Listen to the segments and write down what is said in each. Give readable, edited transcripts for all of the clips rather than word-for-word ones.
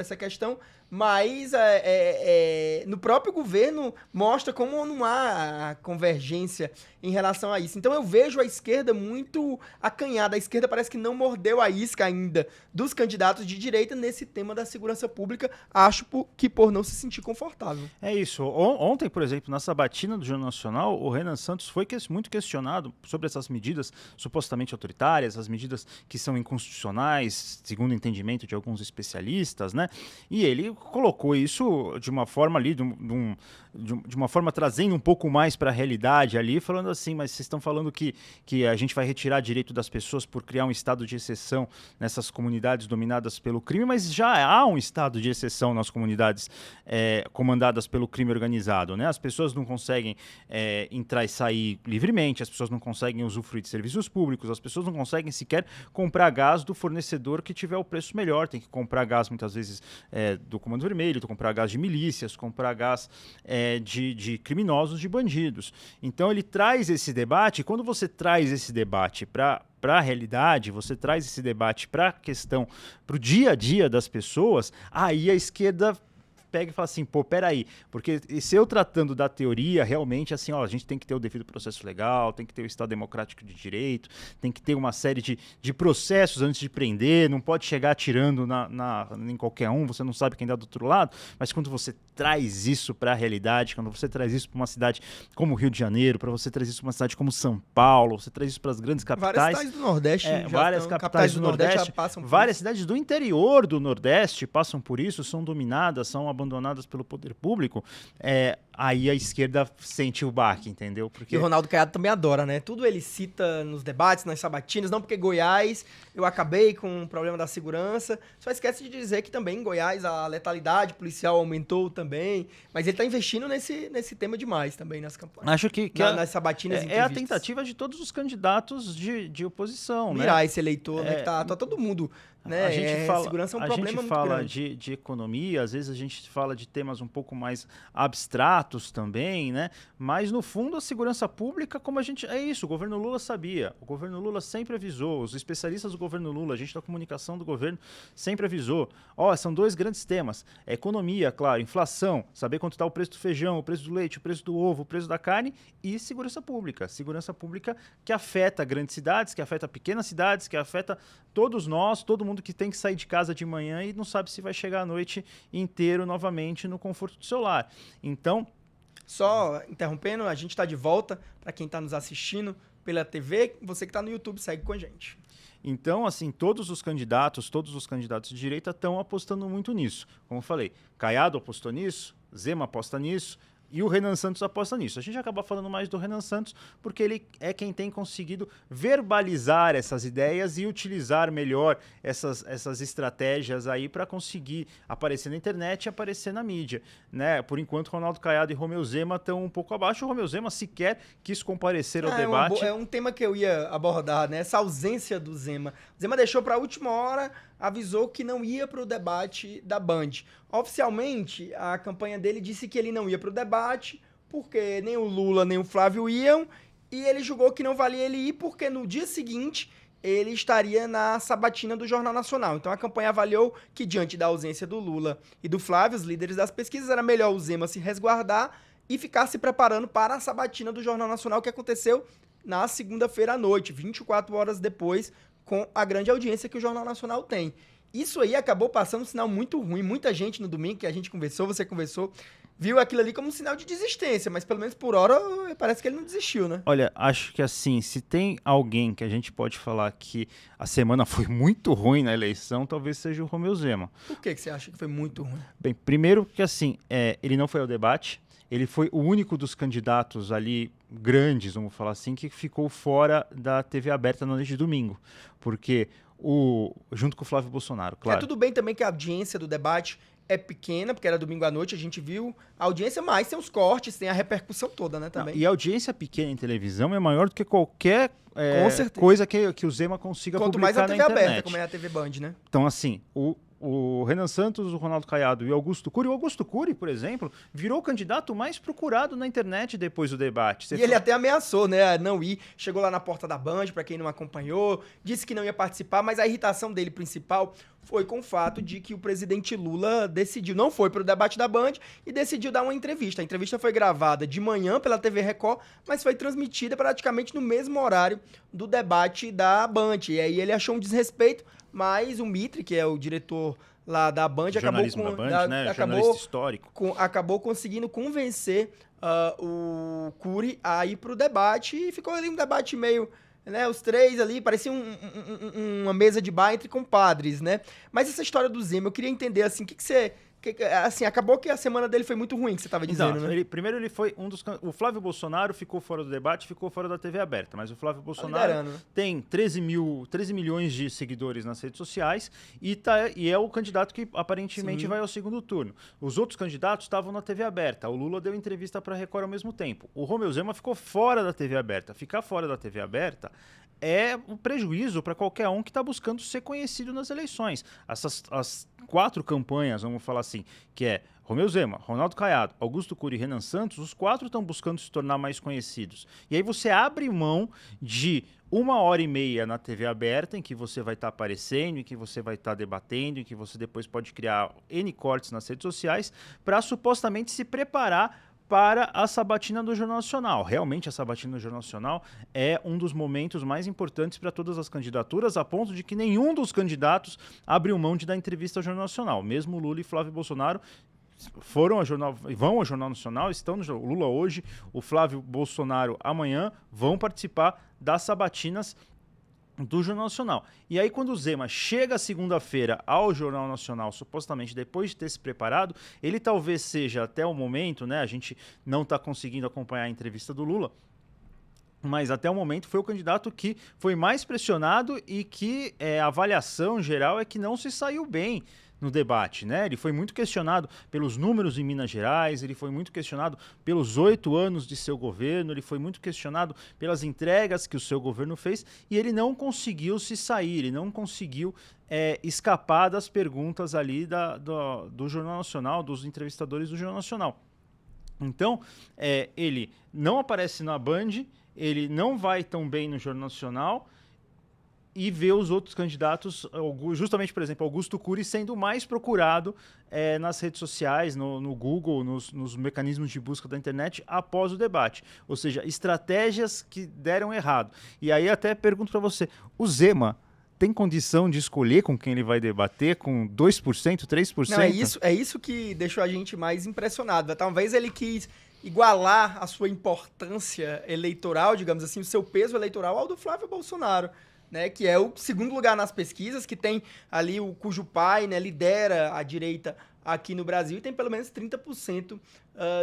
essa questão, mas no próprio governo mostra como não há convergência em relação a isso. Então eu vejo a esquerda muito acanhada. A esquerda parece que não mordeu a isca ainda dos candidatos de direita nesse tema da segurança pública, acho que por não se sentir confortável. É isso. Ontem, por exemplo, na sabatina do Jornal Nacional, o Renan Santos foi muito questionado sobre essas medidas supostamente autoritárias, as medidas que são inconstitucionais, segundo o entendimento de alguns especialistas, né? E ele colocou isso de uma forma ali, de uma forma trazendo um pouco mais para a realidade ali, falando assim, mas vocês estão falando que a gente vai retirar direito das pessoas por criar um estado de exceção nessas comunidades dominadas pelo crime, mas já há um estado de exceção nas comunidades comandadas pelo crime organizado, né? As pessoas não conseguem entrar e sair livremente, as pessoas não conseguem usufruir de serviços públicos, as pessoas não conseguem sequer comprar gás do fornecedor que tiver o preço melhor, tem que comprar gás muitas vezes do Comando Vermelho, comprar gás de milícias, comprar gás de criminosos, de bandidos. Então ele traz esse debate, e quando você traz esse debate para a realidade, você traz esse debate para a questão, para o dia a dia das pessoas, aí a esquerda pega e fala assim, pô, peraí, porque se eu tratando da teoria, realmente, assim, ó, a gente tem que ter o devido processo legal, tem que ter o Estado Democrático de Direito, tem que ter uma série de processos antes de prender, não pode chegar atirando em qualquer um, você não sabe quem dá do outro lado, mas quando você traz isso para a realidade, quando você traz isso para uma cidade como Rio de Janeiro, para você trazer isso para uma cidade como São Paulo, você traz isso para as grandes capitais. Várias cidades do Nordeste. Várias capitais do Nordeste já passam por várias isso. cidades do interior do Nordeste passam por isso, são dominadas, são abandonadas pelo poder público, aí a esquerda sente o baque, entendeu? Porque E o Ronaldo Caiado também adora, né? Tudo ele cita nos debates, nas sabatinas, não porque Goiás, eu acabei com o problema da segurança, só esquece de dizer que também em Goiás a letalidade policial aumentou também, mas ele tá investindo nesse tema demais também nas campanhas. acho que Nas sabatinas é a tentativa de todos os candidatos de oposição, né? mirar esse eleitor, né? Que tá todo mundo, né? A gente fala, segurança é um problema muito fala grande. de economia, às vezes a gente fala de temas um pouco mais abstratos também, né? Mas no fundo a segurança pública, como a gente... É isso, o governo Lula sabia, o governo Lula sempre avisou, os especialistas do governo Lula, a gente da comunicação do governo sempre avisou. São dois grandes temas, economia, claro, inflação, saber quanto está o preço do feijão, o preço do leite, o preço do ovo, o preço da carne e segurança pública que afeta grandes cidades, que afeta pequenas cidades, que afeta todos nós, todo mundo que tem que sair de casa de manhã e não sabe se vai chegar à noite inteiro novamente no conforto do seu lar. Então, Só interrompendo, a gente tá de volta, para quem tá nos assistindo pela TV, você que tá no YouTube, segue com a gente. Então, assim, todos os candidatos de direita estão apostando muito nisso. Como eu falei, Caiado apostou nisso, Zema aposta nisso, e o Renan Santos aposta nisso. A gente acaba falando mais do Renan Santos porque ele é quem tem conseguido verbalizar essas ideias e utilizar melhor essas estratégias aí para conseguir aparecer na internet e aparecer na mídia, né? Por enquanto, Ronaldo Caiado e Romeu Zema estão um pouco abaixo. O Romeu Zema sequer quis comparecer ao debate. É um tema que eu ia abordar, né? Essa ausência do Zema. O Zema deixou para a última hora, avisou que não ia para o debate da Band. Oficialmente, a campanha dele disse que ele não ia para o debate, porque nem o Lula nem o Flávio iam, e ele julgou que não valia ele ir, porque no dia seguinte ele estaria na sabatina do Jornal Nacional. Então a campanha avaliou que, diante da ausência do Lula e do Flávio, os líderes das pesquisas, era melhor o Zema se resguardar e ficar se preparando para a sabatina do Jornal Nacional, que aconteceu na segunda-feira à noite, 24 horas depois, com a grande audiência que o Jornal Nacional tem. Isso aí acabou passando um sinal muito ruim. Muita gente no domingo que a gente conversou, você conversou, viu aquilo ali como um sinal de desistência, mas pelo menos por hora parece que ele não desistiu, né? Olha, acho que assim, se tem alguém que a gente pode falar que a semana foi muito ruim na eleição, talvez seja o Romeu Zema. Por que você acha que foi muito ruim? Bem, primeiro que assim, ele não foi ao debate, ele foi o único dos candidatos ali grandes, vamos falar assim, que ficou fora da TV aberta na noite de domingo, porque junto com o Flávio Bolsonaro, claro. Tudo bem também que a audiência do debate é pequena, porque era domingo à noite, a gente viu a audiência, mas tem os cortes, tem a repercussão toda, né, também. Não, e a audiência pequena em televisão é maior do que qualquer coisa que o Zema consiga Quanto publicar mais a na TV internet. aberta, como é a TV Band, né? Então, assim, o Renan Santos, o Ronaldo Caiado e o Augusto Cury. O Augusto Cury, por exemplo, virou o candidato mais procurado na internet depois do debate. Ele até ameaçou, né, não ir. Chegou lá na porta da Band, pra quem não acompanhou, disse que não ia participar, mas a irritação dele principal foi com o fato de que o presidente Lula não foi para o debate da Band e decidiu dar uma entrevista. A entrevista foi gravada de manhã pela TV Record, mas foi transmitida praticamente no mesmo horário do debate da Band. E aí ele achou um desrespeito, mas o Mitre, que é o diretor lá da Band, Jornalista histórico. Acabou conseguindo convencer o Cury a ir para o debate e ficou ali um debate meio... Né, os três ali, parecia uma mesa de bar entre compadres, né? Mas essa história do Zema, eu queria entender, assim, assim, acabou que a semana dele foi muito ruim, que você estava dizendo, né? Primeiro ele foi o Flávio Bolsonaro ficou fora do debate, ficou fora da TV aberta, mas o Flávio Bolsonaro tem 13 milhões de seguidores nas redes sociais e é o candidato que aparentemente vai ao segundo turno. Os outros candidatos estavam na TV aberta, o Lula deu entrevista para a Record ao mesmo tempo. O Romeu Zema ficou fora da TV aberta. Ficar fora da TV aberta é um prejuízo para qualquer um que está buscando ser conhecido nas eleições. As 4 campanhas, vamos falar assim, que é Romeu Zema, Ronaldo Caiado, Augusto Cury e Renan Santos, os 4 estão buscando se tornar mais conhecidos. E aí você abre mão de 1h30 na TV aberta, em que você vai estar aparecendo, em que você vai estar debatendo, em que você depois pode criar N cortes nas redes sociais, para supostamente se preparar para a sabatina do Jornal Nacional. Realmente, a sabatina do Jornal Nacional é um dos momentos mais importantes para todas as candidaturas, a ponto de que nenhum dos candidatos abriu mão de dar entrevista ao Jornal Nacional. Mesmo Lula e Flávio Bolsonaro vão ao Jornal Nacional, estão no Lula hoje, o Flávio Bolsonaro amanhã, vão participar das sabatinas do Jornal Nacional. E aí, quando o Zema chega segunda-feira ao Jornal Nacional, supostamente depois de ter se preparado, ele talvez seja, até o momento, né, a gente não está conseguindo acompanhar a entrevista do Lula, mas até o momento foi o candidato que foi mais pressionado e que a avaliação geral é que não se saiu bem no debate, né? Ele foi muito questionado pelos números em Minas Gerais, ele foi muito questionado pelos 8 anos de seu governo, ele foi muito questionado pelas entregas que o seu governo fez e ele não conseguiu se sair, ele não conseguiu escapar das perguntas ali do Jornal Nacional, dos entrevistadores do Jornal Nacional. Então, ele não aparece na Band, ele não vai tão bem no Jornal Nacional e vê os outros candidatos, justamente, por exemplo, Augusto Cury sendo mais procurado nas redes sociais, no Google, nos mecanismos de busca da internet após o debate. Ou seja, estratégias que deram errado. E aí até pergunto para você, o Zema tem condição de escolher com quem ele vai debater com 2%, 3%? Não, é isso que deixou a gente mais impressionado. Talvez ele quis igualar a sua importância eleitoral, digamos assim, o seu peso eleitoral ao do Flávio Bolsonaro, né, que é o segundo lugar nas pesquisas, que tem ali cujo pai, né, lidera a direita aqui no Brasil e tem pelo menos 30%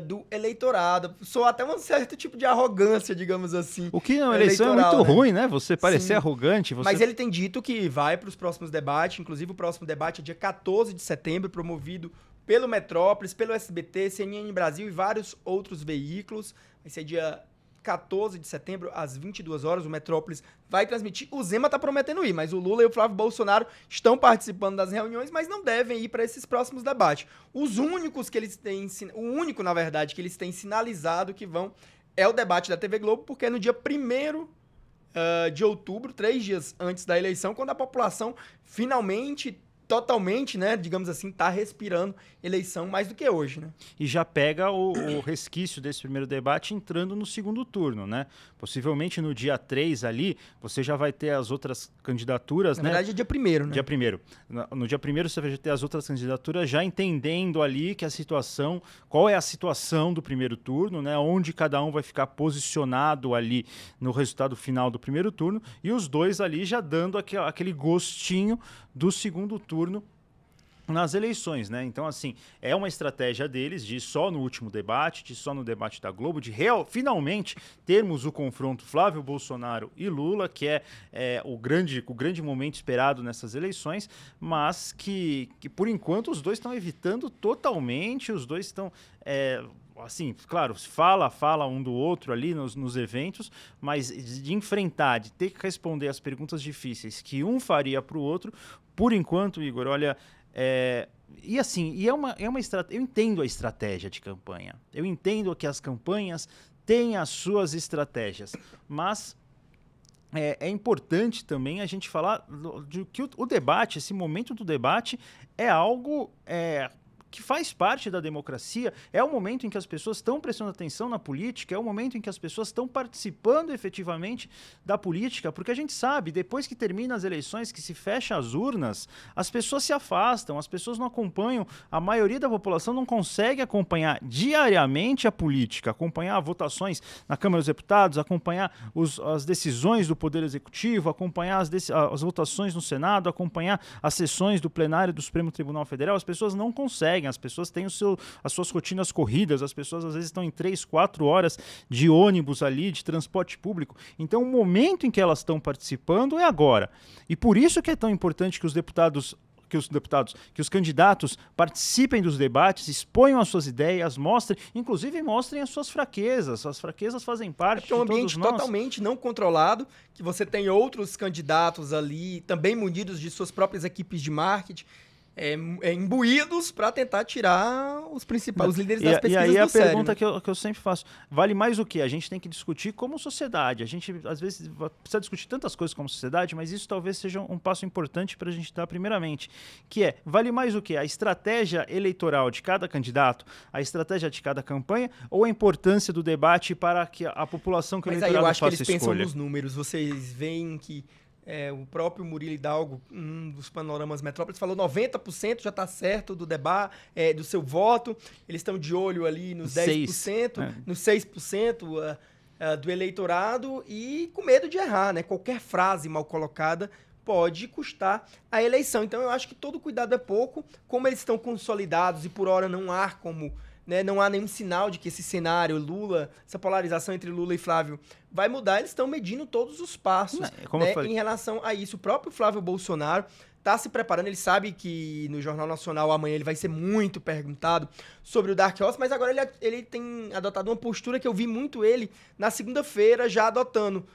do eleitorado. Soa até um certo tipo de arrogância, digamos assim. O que na eleição é muito ruim, né? Você parecer arrogante. Mas ele tem dito que vai para os próximos debates, inclusive o próximo debate é dia 14 de setembro, promovido pelo Metrópolis, pelo SBT, CNN Brasil e vários outros veículos. Vai ser dia 14 de setembro, às 22 horas, o Metrópolis vai transmitir. O Zema está prometendo ir, mas o Lula e o Flávio Bolsonaro estão participando das reuniões, mas não devem ir para esses próximos debates. Os únicos que eles têm... O único, na verdade, que eles têm sinalizado que vão é o debate da TV Globo, porque é no dia 1º de outubro, 3 dias antes da eleição, quando a população finalmente... totalmente, né, digamos assim, tá respirando eleição mais do que hoje, né? E já pega o resquício desse primeiro debate entrando no segundo turno, né? Possivelmente no dia 3 ali, você já vai ter as outras candidaturas, Na né? verdade é dia 1º, né? Dia 1º. No dia 1º você vai ter as outras candidaturas já entendendo ali que qual é a situação do primeiro turno, né? Onde cada um vai ficar posicionado ali no resultado final do primeiro turno e os dois ali já dando aquele gostinho do segundo turno nas eleições, né? Então, assim, é uma estratégia deles de só no último debate, de só no debate da Globo, de finalmente termos o confronto Flávio Bolsonaro e Lula, que é o grande momento esperado nessas eleições, mas que por enquanto os dois estão evitando totalmente, os dois estão... assim, claro, fala um do outro ali nos eventos, mas de enfrentar, de ter que responder as perguntas difíceis que um faria para o outro, por enquanto, Igor, olha, e assim, eu entendo a estratégia de campanha, eu entendo que as campanhas têm as suas estratégias, mas é importante também a gente falar de que o debate, esse momento do debate, é algo que faz parte da democracia, é o momento em que as pessoas estão prestando atenção na política, é o momento em que as pessoas estão participando efetivamente da política, porque a gente sabe, depois que termina as eleições, que se fecha as urnas, as pessoas se afastam, as pessoas não acompanham, a maioria da população não consegue acompanhar diariamente a política, acompanhar votações na Câmara dos Deputados, acompanhar as decisões do Poder Executivo, acompanhar as votações no Senado, acompanhar as sessões do plenário do Supremo Tribunal Federal, as pessoas não conseguem. As pessoas têm as suas rotinas corridas, as pessoas às vezes estão em 3, 4 horas de ônibus ali, de transporte público. Então o momento em que elas estão participando é agora. E por isso que é tão importante que os candidatos participem dos debates, exponham as suas ideias, inclusive mostrem as suas fraquezas. As fraquezas fazem parte de todos nós. É um ambiente todos nós. Totalmente não controlado, que você tem outros candidatos ali, também munidos de suas próprias equipes de marketing, imbuídos para tentar tirar os principais, os líderes das pesquisas do sério. E aí a pergunta que eu sempre faço, vale mais o quê? A gente tem que discutir como sociedade. A gente, às vezes, precisa discutir tantas coisas como sociedade, mas isso talvez seja um passo importante para a gente dar primeiramente, que vale mais o quê? A estratégia eleitoral de cada candidato, a estratégia de cada campanha, ou a importância do debate para que a população que o eleitorado faça escolha? Mas aí eu acho que eles pensam nos números. Vocês veem que o próprio Murilo Hidalgo, um dos panoramas Metrópolis, falou 90% já está certo do debate, do seu voto. Eles estão de olho ali nos 10%, nos 6% do eleitorado e com medo de errar, né? Qualquer frase mal colocada pode custar a eleição. Então eu acho que todo cuidado é pouco. Como eles estão consolidados e por hora não há como... não há nenhum sinal de que esse cenário Lula, essa polarização entre Lula e Flávio vai mudar, eles estão medindo todos os passos em relação a isso. O próprio Flávio Bolsonaro está se preparando, ele sabe que no Jornal Nacional amanhã ele vai ser muito perguntado sobre o Dark Horse, mas agora ele tem adotado uma postura que eu vi muito ele na segunda-feira já adotando.